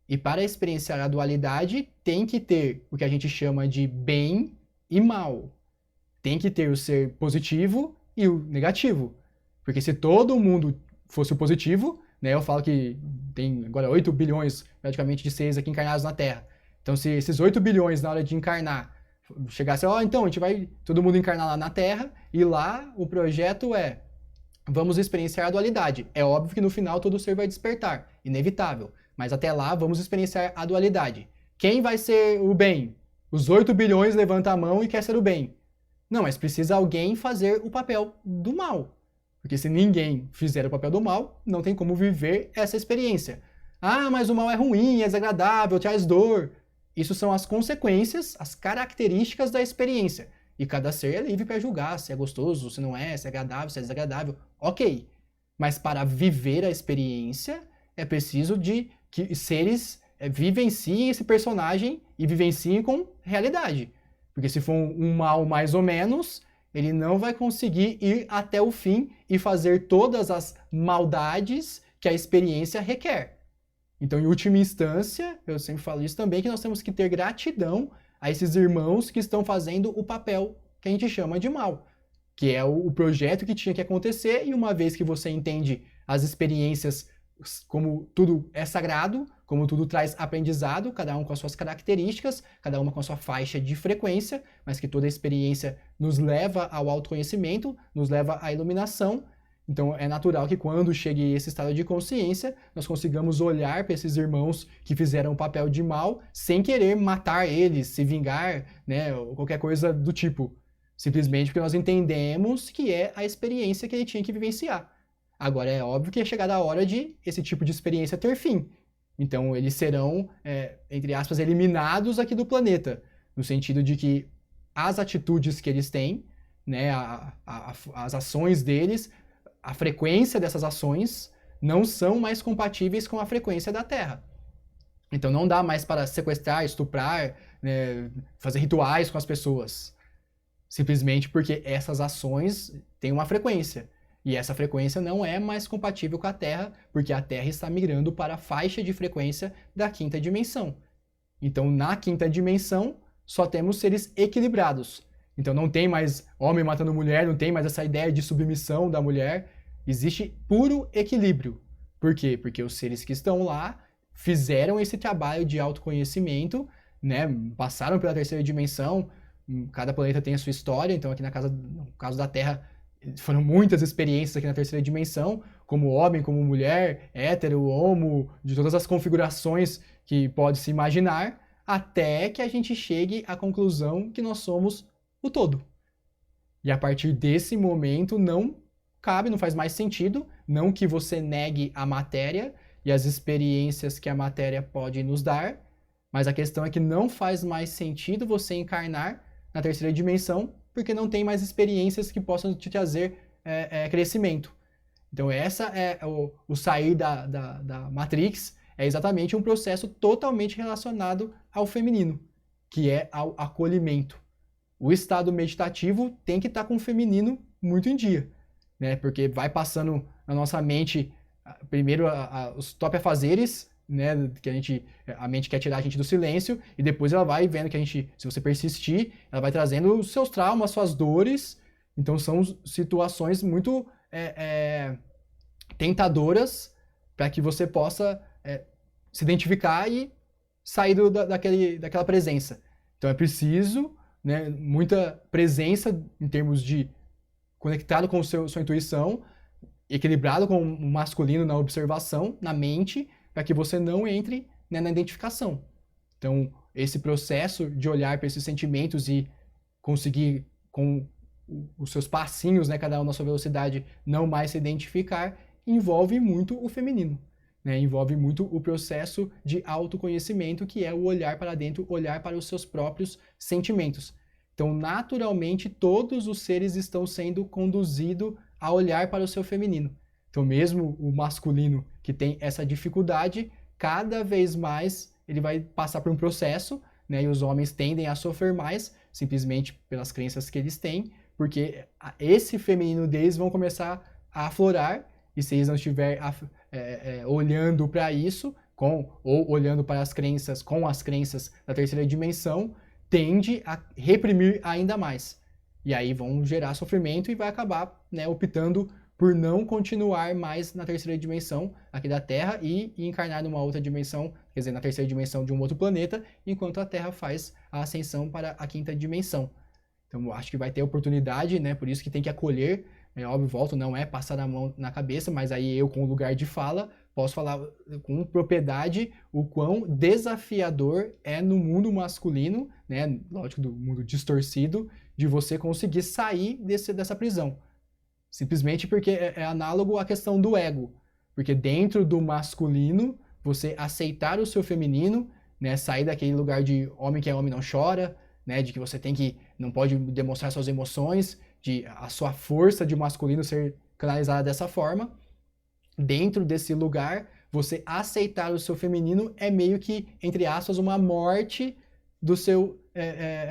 E para experienciar a dualidade, tem que ter o que a gente chama de bem e mal. Tem que ter o ser positivo e o negativo. Porque se todo mundo fosse o positivo, né, eu falo que tem agora 8 bilhões praticamente de seres aqui encarnados na Terra. Então, se esses 8 bilhões, na hora de encarnar, chegasse, então, a gente vai todo mundo encarnar lá na Terra, e lá o projeto é, vamos experienciar a dualidade. É óbvio que no final todo ser vai despertar, inevitável. Mas até lá, vamos experienciar a dualidade. Quem vai ser o bem? Os 8 bilhões levanta a mão e quer ser o bem. Não, mas precisa alguém fazer o papel do mal. Porque se ninguém fizer o papel do mal, não tem como viver essa experiência. Ah, mas o mal é ruim, é desagradável, traz dor. Isso são as consequências, as características da experiência. E cada ser é livre para julgar se é gostoso, se não é, se é agradável, se é desagradável. Ok. Mas para viver a experiência, é preciso de que seres vivenciem esse personagem e vivenciem com realidade. Porque se for um mal mais ou menos, ele não vai conseguir ir até o fim e fazer todas as maldades que a experiência requer. Então, em última instância, eu sempre falo isso também, que nós temos que ter gratidão a esses irmãos que estão fazendo o papel que a gente chama de mal, que é o projeto que tinha que acontecer, e uma vez que você entende as experiências como tudo é sagrado, como tudo traz aprendizado, cada um com as suas características, cada uma com a sua faixa de frequência, mas que toda experiência nos leva ao autoconhecimento, nos leva à iluminação. Então é natural que quando chegue esse estado de consciência, nós consigamos olhar para esses irmãos que fizeram o papel de mal sem querer matar eles, se vingar, né, ou qualquer coisa do tipo. Simplesmente porque nós entendemos que é a experiência que ele tinha que vivenciar. Agora é óbvio que é chegada a hora de esse tipo de experiência ter fim. Então eles serão, entre aspas, eliminados aqui do planeta, no sentido de que as atitudes que eles têm, né, as ações deles, a frequência dessas ações não são mais compatíveis com a frequência da Terra. Então não dá mais para sequestrar, estuprar, né, fazer rituais com as pessoas. Simplesmente porque essas ações têm uma frequência. E essa frequência não é mais compatível com a Terra, porque a Terra está migrando para a faixa de frequência da quinta dimensão. Então, na quinta dimensão, só temos seres equilibrados. Então, não tem mais homem matando mulher, não tem mais essa ideia de submissão da mulher. Existe puro equilíbrio. Por quê? Porque os seres que estão lá fizeram esse trabalho de autoconhecimento, né? Passaram pela terceira dimensão. Cada planeta tem a sua história. Então, aqui no caso da Terra, foram muitas experiências aqui na terceira dimensão, como homem, como mulher, hétero, homo, de todas as configurações que pode se imaginar, até que a gente chegue à conclusão que nós somos o todo. E a partir desse momento não cabe, não faz mais sentido, não que você negue a matéria e as experiências que a matéria pode nos dar, mas a questão é que não faz mais sentido você encarnar na terceira dimensão, porque não tem mais experiências que possam te trazer crescimento. Então essa é o sair da Matrix, é exatamente um processo totalmente relacionado ao feminino, que é ao acolhimento. O estado meditativo tem que estar com o feminino muito em dia, né? Porque vai passando na nossa mente, primeiro os top afazeres, né? Que a mente quer tirar a gente do silêncio, e depois ela vai vendo que se você persistir, ela vai trazendo os seus traumas, suas dores. Então são situações muito tentadoras para que você possa se identificar e sair daquela presença. Então é preciso, né, muita presença em termos de conectado com sua intuição, equilibrado com o masculino na observação, na mente, para que você não entre, né, na identificação. Então, esse processo de olhar para esses sentimentos e conseguir, com os seus passinhos, né, cada um na sua velocidade, não mais se identificar, envolve muito o feminino. Né? Envolve muito o processo de autoconhecimento, que é o olhar para dentro, olhar para os seus próprios sentimentos. Então, naturalmente, todos os seres estão sendo conduzidos a olhar para o seu feminino. Então, mesmo o masculino que tem essa dificuldade, cada vez mais ele vai passar por um processo, né? E os homens tendem a sofrer mais, simplesmente pelas crenças que eles têm, porque esse feminino deles vão começar a aflorar, e se eles não estiverem olhando para isso, ou olhando para as crenças, com as crenças da terceira dimensão, tende a reprimir ainda mais. E aí vão gerar sofrimento e vai acabar, né, optando por não continuar mais na terceira dimensão aqui da Terra e encarnar numa outra dimensão, quer dizer, na terceira dimensão de um outro planeta, enquanto a Terra faz a ascensão para a quinta dimensão. Então, eu acho que vai ter oportunidade, né, por isso que tem que acolher. Óbvio, volto, não é passar a mão na cabeça, mas aí eu, com o lugar de fala, posso falar com propriedade o quão desafiador é no mundo masculino, né, lógico, do mundo distorcido, de você conseguir sair dessa prisão. Simplesmente porque é análogo à questão do ego. Porque dentro do masculino, você aceitar o seu feminino, né, sair daquele lugar de homem que é homem não chora, né, de que você não pode demonstrar suas emoções, de a sua força de masculino ser canalizada dessa forma. Dentro desse lugar, você aceitar o seu feminino é meio que, entre aspas, uma morte do seu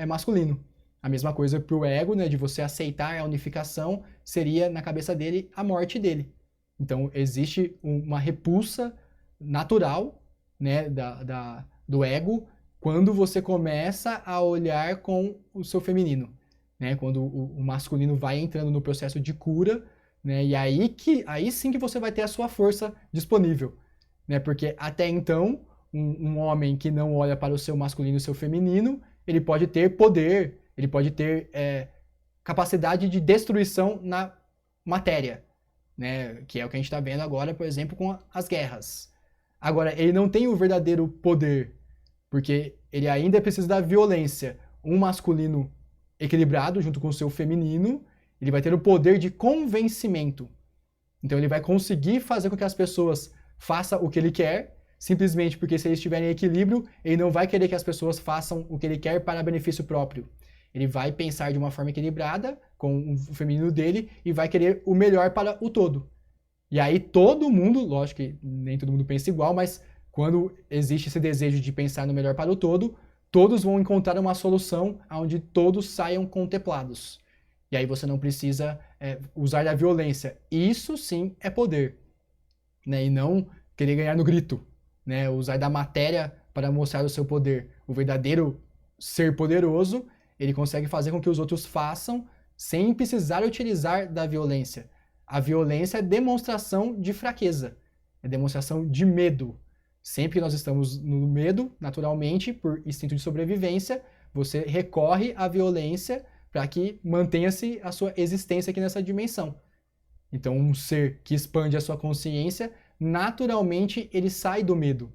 masculino. A mesma coisa para o ego, né, de você aceitar a unificação, seria, na cabeça dele, a morte dele. Então, existe uma repulsa natural, né, do ego, quando você começa a olhar com o seu feminino. Né, quando o masculino vai entrando no processo de cura, né, e aí sim que você vai ter a sua força disponível. Né, porque até então, um homem que não olha para o seu masculino e o seu feminino, ele pode ter poder, ele pode ter capacidade de destruição na matéria, né? Que é o que a gente está vendo agora, por exemplo, com as guerras. Agora, ele não tem o verdadeiro poder, porque ele ainda precisa da violência. Um masculino equilibrado junto com o seu feminino, ele vai ter o poder de convencimento. Então ele vai conseguir fazer com que as pessoas façam o que ele quer, simplesmente porque se eles estiverem em equilíbrio, ele não vai querer que as pessoas façam o que ele quer para benefício próprio. Ele vai pensar de uma forma equilibrada com o feminino dele e vai querer o melhor para o todo. E aí todo mundo, lógico que nem todo mundo pensa igual, mas quando existe esse desejo de pensar no melhor para o todo, todos vão encontrar uma solução onde todos saiam contemplados. E aí você não precisa usar da violência. Isso sim é poder. Né? E não querer ganhar no grito. Né? Usar da matéria para mostrar o seu poder. O verdadeiro ser poderoso, ele consegue fazer com que os outros façam sem precisar utilizar da violência. A violência é demonstração de fraqueza. É demonstração de medo. Sempre que nós estamos no medo, naturalmente, por instinto de sobrevivência, você recorre à violência para que mantenha-se a sua existência aqui nessa dimensão. Então, um ser que expande a sua consciência, naturalmente, ele sai do medo.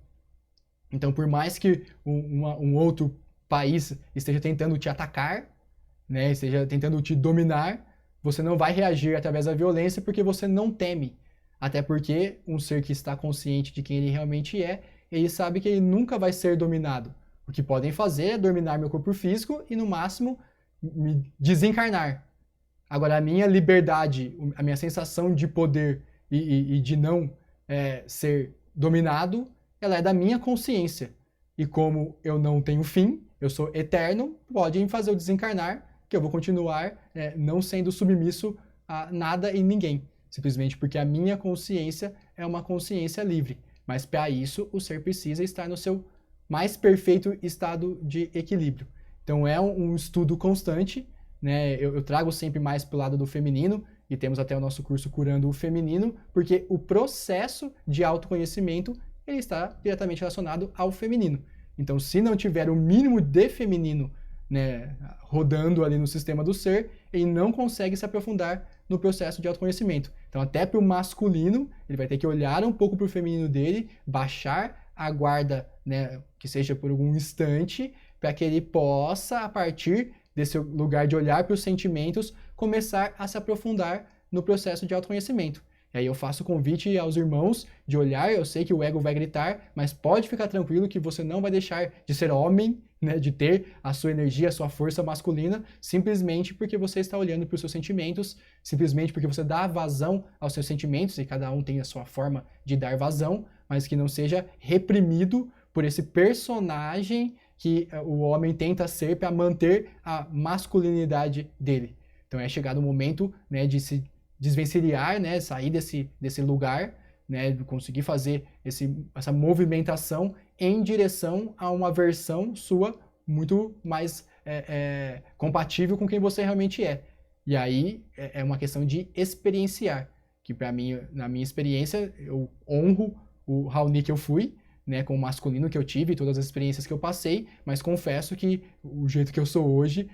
Então, por mais que um outro país esteja tentando te atacar, né, esteja tentando te dominar, você não vai reagir através da violência porque você não teme. Até porque um ser que está consciente de quem ele realmente é, ele sabe que ele nunca vai ser dominado. O que podem fazer é dominar meu corpo físico e, no máximo, me desencarnar. Agora, a minha liberdade, a minha sensação de poder e de não ser dominado ela é da minha consciência. E como eu não tenho fim, eu sou eterno, pode me fazer eu desencarnar, que eu vou continuar não sendo submisso a nada e ninguém. Simplesmente porque a minha consciência é uma consciência livre. Mas para isso, o ser precisa estar no seu mais perfeito estado de equilíbrio. Então é um estudo constante, né? Eu trago sempre mais para o lado do feminino, e temos até o nosso curso Curando o Feminino, porque o processo de autoconhecimento ele está diretamente relacionado ao feminino. Então, se não tiver o mínimo de feminino, né, rodando ali no sistema do ser, ele não consegue se aprofundar no processo de autoconhecimento. Então, até para o masculino, ele vai ter que olhar um pouco para o feminino dele, baixar a guarda, né, que seja por algum instante, para que ele possa, a partir desse lugar de olhar para os sentimentos, começar a se aprofundar no processo de autoconhecimento. E aí eu faço o convite aos irmãos de olhar, eu sei que o ego vai gritar, mas pode ficar tranquilo que você não vai deixar de ser homem, né, de ter a sua energia, a sua força masculina, simplesmente porque você está olhando para os seus sentimentos, simplesmente porque você dá vazão aos seus sentimentos, e cada um tem a sua forma de dar vazão, mas que não seja reprimido por esse personagem que o homem tenta ser para manter a masculinidade dele. Então é chegado o momento, né, de se desvencilhar, né, sair desse lugar, né, conseguir fazer essa movimentação em direção a uma versão sua muito mais compatível com quem você realmente é. E aí é uma questão de experienciar, que para mim, na minha experiência, eu honro o Raoni que eu fui, né, com o masculino que eu tive, todas as experiências que eu passei, mas confesso que o jeito que eu sou hoje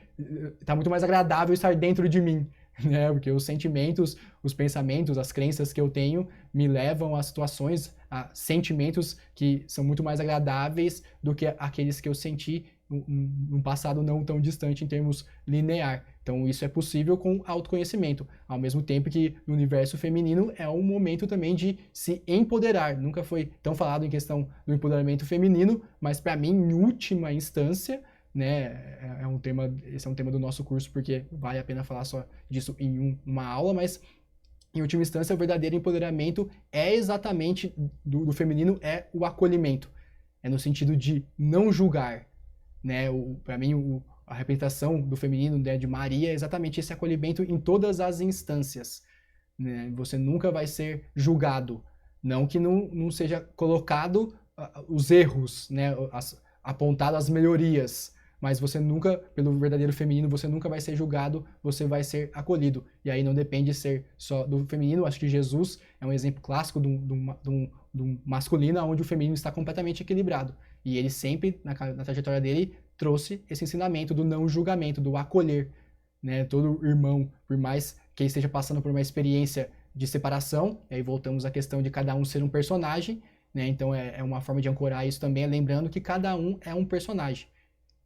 está muito mais agradável estar dentro de mim, né, porque os sentimentos, os pensamentos, as crenças que eu tenho me levam a situações, a sentimentos que são muito mais agradáveis do que aqueles que eu senti num passado não tão distante em termos linear. Então isso é possível com autoconhecimento, ao mesmo tempo que no universo feminino é um momento também de se empoderar. Nunca foi tão falado em questão do empoderamento feminino, mas para mim, em última instância, né, esse é um tema do nosso curso, porque vale a pena falar só disso em uma aula, mas em última instância o verdadeiro empoderamento é exatamente do feminino, é o acolhimento, é no sentido de não julgar, né? Para mim a representação do feminino, né, de Maria é exatamente esse acolhimento em todas as instâncias, né? Você nunca vai ser julgado, não que não seja colocado os erros, né, apontado as melhorias, mas você nunca, pelo verdadeiro feminino, você nunca vai ser julgado, você vai ser acolhido. E aí não depende de ser só do feminino, acho que Jesus é um exemplo clássico de um masculino, onde o feminino está completamente equilibrado. E ele sempre, na trajetória dele, trouxe esse ensinamento do não julgamento, do acolher, né? Todo irmão, por mais que esteja passando por uma experiência de separação, e aí voltamos à questão de cada um ser um personagem, né? Então é uma forma de ancorar isso também, lembrando que cada um é um personagem.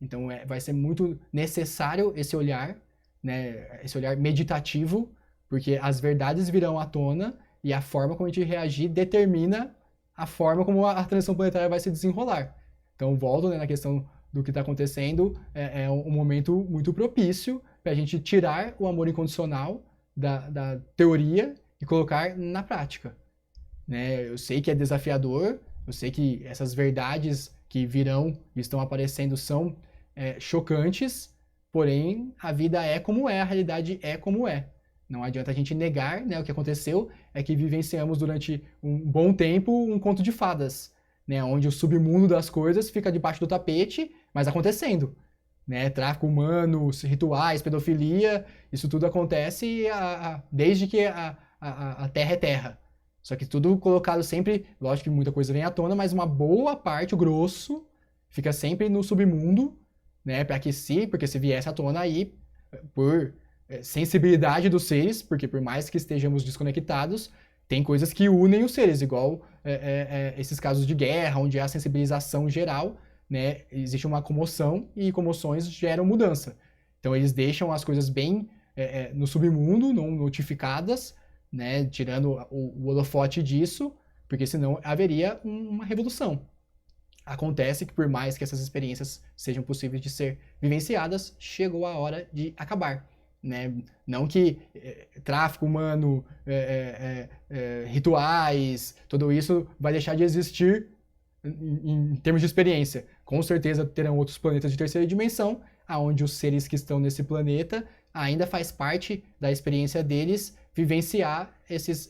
Então vai ser muito necessário esse olhar, né? Esse olhar meditativo, porque as verdades virão à tona e a forma como a gente reagir determina a forma como a transição planetária vai se desenrolar. Então volto, né, na questão do que está acontecendo, é um momento muito propício para a gente tirar o amor incondicional da teoria e colocar na prática, né? Eu sei que é desafiador, eu sei que essas verdades que virão e estão aparecendo são chocantes, porém a vida é como é, a realidade é como é. Não adianta a gente negar, né? O que aconteceu é que vivenciamos durante um bom tempo um conto de fadas, né? Onde o submundo das coisas fica debaixo do tapete, mas acontecendo, né? Tráfico humano, rituais, pedofilia, isso tudo acontece desde que a Terra é Terra. Só que tudo colocado sempre, lógico que muita coisa vem à tona, mas uma boa parte, o grosso, fica sempre no submundo, né? Porque se viesse à tona aí, por sensibilidade dos seres, porque por mais que estejamos desconectados, tem coisas que unem os seres, igual esses casos de guerra, onde há sensibilização geral, né? Existe uma comoção e comoções geram mudança. Então eles deixam as coisas bem no submundo, não notificadas, né? Tirando o holofote disso, porque senão haveria uma revolução. Acontece que por mais que essas experiências sejam possíveis de ser vivenciadas, chegou a hora de acabar. Né? Não que tráfico humano, rituais, tudo isso vai deixar de existir em termos de experiência. Com certeza terão outros planetas de terceira dimensão, aonde os seres que estão nesse planeta ainda faz parte da experiência deles vivenciar esses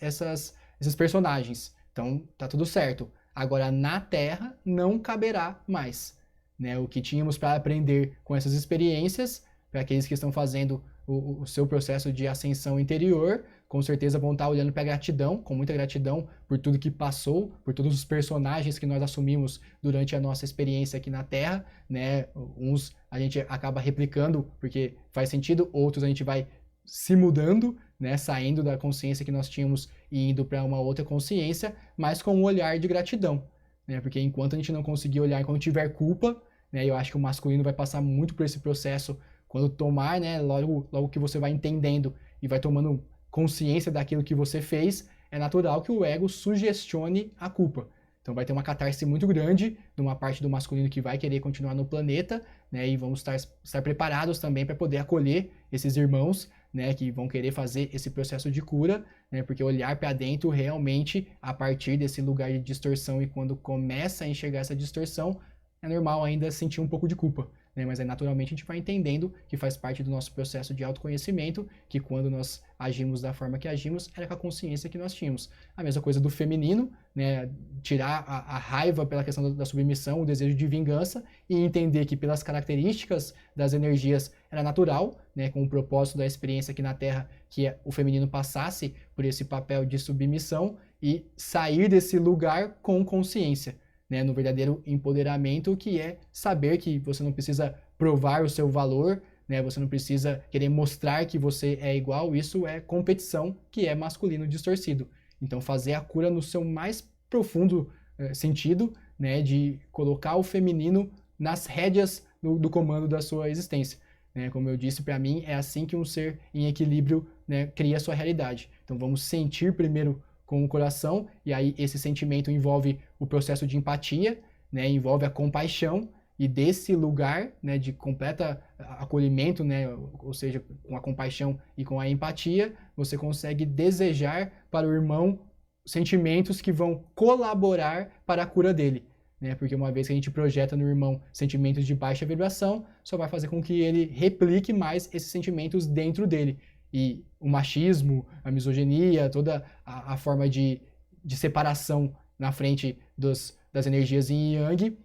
personagens. Então, tá tudo certo. Agora, na Terra, não caberá mais, né? O que tínhamos para aprender com essas experiências, para aqueles que estão fazendo o seu processo de ascensão interior, com certeza vão estar olhando para a gratidão, com muita gratidão por tudo que passou, por todos os personagens que nós assumimos durante a nossa experiência aqui na Terra, né? Uns a gente acaba replicando porque faz sentido, outros a gente vai se mudando, né? Saindo da consciência que nós tínhamos e indo para uma outra consciência, mas com um olhar de gratidão, né? Porque enquanto a gente não conseguir olhar, enquanto tiver culpa, né? Eu acho que o masculino vai passar muito por esse processo quando tomar, né? Logo que você vai entendendo e vai tomando consciência daquilo que você fez, é natural que o ego sugestione a culpa. Então vai ter uma catarse muito grande de uma parte do masculino que vai querer continuar no planeta, né? E vamos estar preparados também para poder acolher esses irmãos, né? Que vão querer fazer esse processo de cura, né? Porque olhar para dentro realmente, a partir desse lugar de distorção, e quando começa a enxergar essa distorção, é normal ainda sentir um pouco de culpa, né? Mas aí naturalmente a gente vai entendendo que faz parte do nosso processo de autoconhecimento, que quando nós agimos da forma que agimos, era com a consciência que nós tínhamos. A mesma coisa do feminino, né? Tirar a raiva pela questão da submissão, o desejo de vingança, e entender que pelas características das energias era natural, né? Com o propósito da experiência aqui na Terra, que o feminino passasse por esse papel de submissão e sair desse lugar com consciência, né, no verdadeiro empoderamento, que é saber que você não precisa provar o seu valor, né, você não precisa querer mostrar que você é igual, isso é competição, que é masculino distorcido. Então fazer a cura no seu mais profundo sentido, né, de colocar o feminino nas rédeas do comando da sua existência. Né, como eu disse, para mim é assim que um ser em equilíbrio, né, cria a sua realidade. Então vamos sentir primeiro com o coração, e aí esse sentimento envolve o processo de empatia, né, envolve a compaixão, e desse lugar, né, de completa acolhimento, né, ou seja, com a compaixão e com a empatia, você consegue desejar para o irmão sentimentos que vão colaborar para a cura dele, né, porque uma vez que a gente projeta no irmão sentimentos de baixa vibração, só vai fazer com que ele replique mais esses sentimentos dentro dele. E o machismo, a misoginia, toda a forma de separação na frente das energias yin e yang,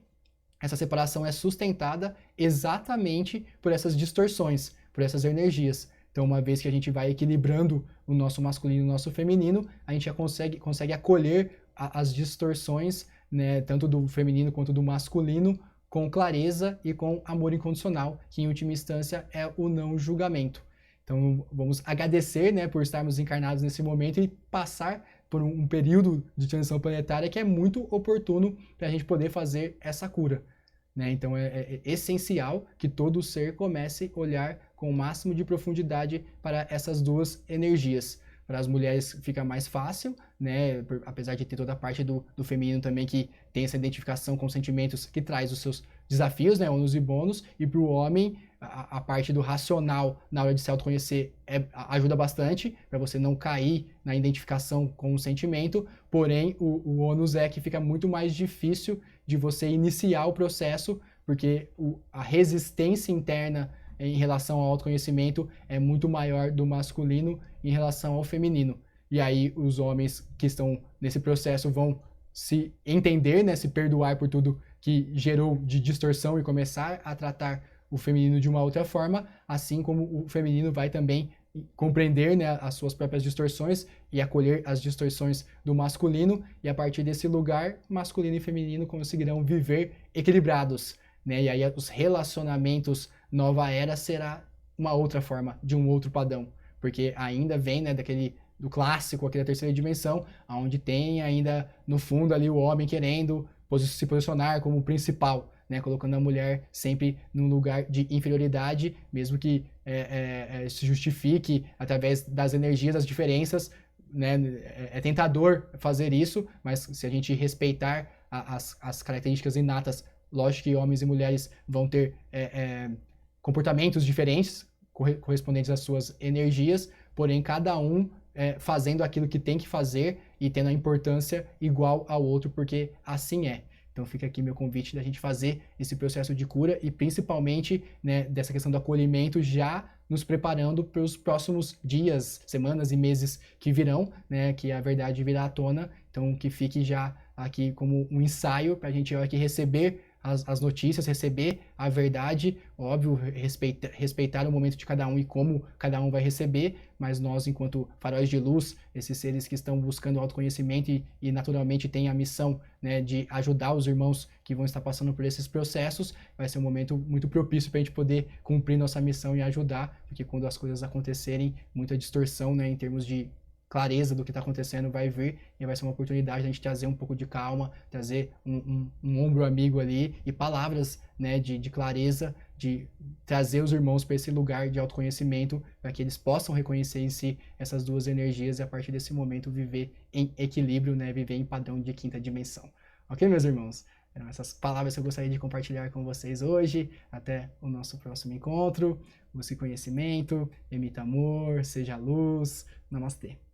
essa separação é sustentada exatamente por essas distorções, por essas energias. Então, uma vez que a gente vai equilibrando o nosso masculino e o nosso feminino, a gente já consegue acolher as distorções, né, tanto do feminino quanto do masculino, com clareza e com amor incondicional, que em última instância é o não julgamento. Então, vamos agradecer, né, por estarmos encarnados nesse momento e passar por um período de transição planetária que é muito oportuno para a gente poder fazer essa cura, né? Então, é essencial que todo ser comece a olhar com o máximo de profundidade para essas duas energias. Para as mulheres fica mais fácil, né? Apesar de ter toda a parte do feminino também que tem essa identificação com sentimentos que traz os seus desafios, né? Ônus e bônus. E para o homem, a parte do racional na hora de se autoconhecer ajuda bastante para você não cair na identificação com o sentimento. Porém, o ônus é que fica muito mais difícil de você iniciar o processo, porque a resistência interna em relação ao autoconhecimento é muito maior do masculino em relação ao feminino. E aí os homens que estão nesse processo vão se entender, né, se perdoar por tudo que gerou de distorção e começar a tratar o feminino de uma outra forma, assim como o feminino vai também compreender, né, as suas próprias distorções e acolher as distorções do masculino, e a partir desse lugar, masculino e feminino conseguirão viver equilibrados, né? E aí os relacionamentos nova era será uma outra forma, de um outro padrão, porque ainda vem, né, do clássico aqui da terceira dimensão, onde tem ainda no fundo ali o homem querendo se posicionar como principal, né, colocando a mulher sempre num lugar de inferioridade, mesmo que se justifique através das energias, das diferenças, né, é tentador fazer isso, mas se a gente respeitar as características inatas, lógico que homens e mulheres vão ter comportamentos diferentes, correspondentes às suas energias, porém cada um fazendo aquilo que tem que fazer e tendo a importância igual ao outro, porque assim é. Então fica aqui meu convite da gente fazer esse processo de cura e principalmente, né, dessa questão do acolhimento já nos preparando para os próximos dias, semanas e meses que virão, né, que a verdade virá à tona. Então que fique já aqui como um ensaio para a gente aqui receber as notícias, receber a verdade, óbvio, respeitar o momento de cada um e como cada um vai receber, mas nós, enquanto faróis de luz, esses seres que estão buscando autoconhecimento e naturalmente têm a missão, né, de ajudar os irmãos que vão estar passando por esses processos, vai ser um momento muito propício para a gente poder cumprir nossa missão e ajudar, porque quando as coisas acontecerem, muita distorção, né, em termos de clareza do que está acontecendo vai vir e vai ser uma oportunidade de a gente trazer um pouco de calma, trazer um ombro amigo ali e palavras, né, de clareza, de trazer os irmãos para esse lugar de autoconhecimento, para que eles possam reconhecer em si essas duas energias e a partir desse momento viver em equilíbrio, né, viver em padrão de quinta dimensão. Ok, meus irmãos? Eram essas palavras que eu gostaria de compartilhar com vocês hoje. Até o nosso próximo encontro. Busque conhecimento, emita amor, seja luz. Namastê.